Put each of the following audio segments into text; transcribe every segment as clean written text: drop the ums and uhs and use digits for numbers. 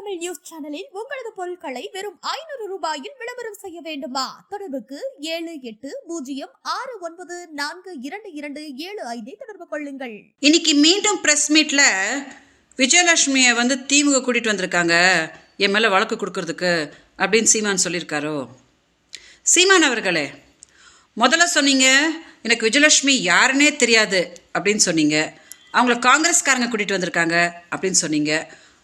Tamil news சேனலில் உங்களது பொருட்களை வெறும் 500 ரூபாயில் விளம்பரம் செய்ய வேண்டுமா? தொடர்புக்கு 7806942275 தொடர்பு கொள்ளுங்கள். இன்னைக்கு மீண்டும் பிரஸ் மீட்ல விஜயலட்சுமியை திமுக கூட்டிட்டு வந்திருக்காங்க என் மேல வழக்கு கொடுக்கறதுக்கு அப்படின்னு சீமான் சொல்லியிருக்காரோ? சீமான் அவர்களே, முதல்ல சொன்னீங்க எனக்கு விஜயலட்சுமி யாருன்னே தெரியாது அப்படின்னு சொன்னீங்க. அவங்கள காங்கிரஸ்காரங்க கூட்டிட்டு வந்திருக்காங்க அப்படின்னு சொன்னீங்க.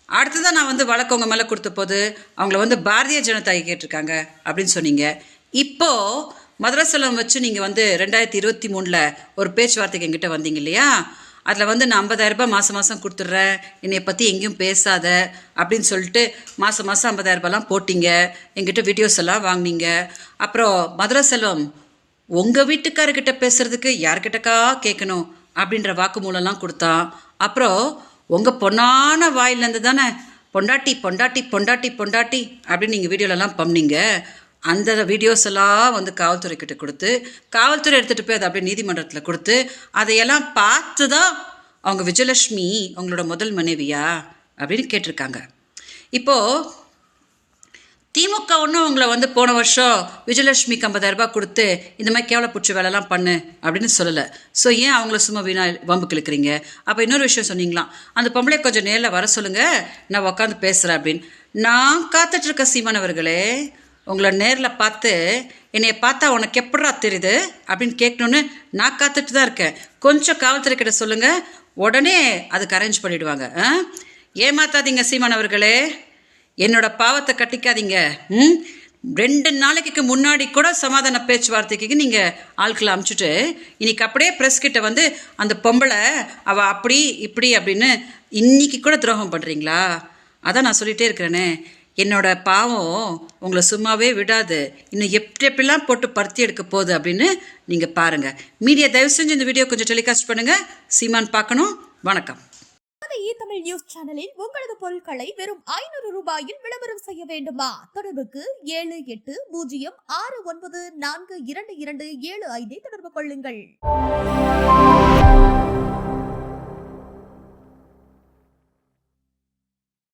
அடுத்ததான் நான் வழக்கு உங்க மேலே கொடுத்த போது அவங்கள பாரதிய ஜனதா கேட்டிருக்காங்க அப்படின்னு சொன்னீங்க. இப்போது மதரசலம் வச்சு நீங்கள் 2023 ஒரு பேச்சுவார்த்தைக்கு என்கிட்ட வந்தீங்க இல்லையா? அதில் நான் 50,000 ரூபாய் மாதம் கொடுத்துட்றேன், என்னை பற்றி எங்கேயும் பேசாத அப்படின்னு சொல்லிட்டு மாதம் 50,000 ரூபாய்லாம் போட்டிங்க. எங்கிட்ட வீடியோஸ் எல்லாம் வாங்கினீங்க. அப்புறம் மதரசெல்வம் உங்கள் வீட்டுக்காரர்கிட்ட பேசுகிறதுக்கு யார்கிட்டக்கா கேட்கணும் அப்படின்ற வாக்குமூலம்லாம் கொடுத்தான். அப்புறம் உங்கள் பொண்ணான வாயிலேருந்து தானே பொண்டாட்டி பொண்டாட்டி பொண்டாட்டி பொண்டாட்டி அப்படின்னு நீங்கள் வீடியோலலாம் பண்ணீங்க. அந்த வீடியோஸ் எல்லாம் காவல்துறைக்கிட்ட கொடுத்து காவல்துறை எடுத்துகிட்டு போய் அதை அப்படியே நீதிமன்றத்தில் கொடுத்து அதையெல்லாம் பார்த்து தான் அவங்க விஜயலட்சுமி அவங்களோட முதல் மனைவியா அப்படின்னு கேட்டிருக்காங்க. இப்போது திமுக ஒன்றும் உங்களை போன வருஷம் விஜயலட்சுமிக்கு 50,000 ரூபாய் கொடுத்து இந்த மாதிரி கேவலப்புற்று வேலைலாம் பண்ணு அப்படின்னு சொல்லலை. ஸோ ஏன் அவங்கள சும்மா வீணா வம்புக்கு இழுக்கிறீங்க? அப்போ இன்னொரு விஷயம் சொன்னீங்களாம், அந்த பொம்பளை கொஞ்சம் நேரில் வர சொல்லுங்கள், நான் உட்காந்து பேசுகிறேன் அப்படின்னு. நான் காத்துட்ருக்க சீமான் அவர்களே, உங்களை நேரில் பார்த்து என்னைய பார்த்தா உனக்கு எப்படா தெரியுது அப்படின்னு கேட்கணுன்னு நான் காத்துட்டு தான் இருக்கேன். கொஞ்சம் காவல்துறை கிட்ட சொல்லுங்கள், உடனே அதுக்கு அரேஞ்ச் பண்ணிவிடுவாங்க. ஏமாத்தாதீங்க சீமான் அவர்களே, என்னோட பாவத்தை கட்டிக்காதீங்க. 2 நாளைக்கு முன்னாடி கூட சமாதான பேச்சுவார்த்தைக்கு நீங்கள் ஆட்களை அமுச்சுட்டு இன்னைக்கு அப்படியே ப்ரெஸ் கிட்ட அந்த பொம்பளை அவள் அப்படி இப்படி அப்படின்னு இன்னைக்கு கூட துரோகம் பண்ணுறீங்களா? அதான் நான் சொல்லிகிட்டே இருக்கிறேனே, என்னோட பாவம் உங்களை சும்மாவே விடாது. இன்னும் எப்படிலாம் போட்டு பருத்தி எடுக்க போகுது அப்படின்னு நீங்கள் பாருங்கள். மீடியா தயவு செஞ்சு இந்த வீடியோ கொஞ்சம் டெலிகாஸ்ட் பண்ணுங்கள். சீமான் பார்க்கணும். வணக்கம். தமிழ் நியூஸ் சேனலில் உங்களது பொருட்களை வெறும் 500 ரூபாயில் விளம்பரம் செய்ய வேண்டுமா? தொடர்புக்கு 7806942275 தொடர்பு கொள்ளுங்கள்.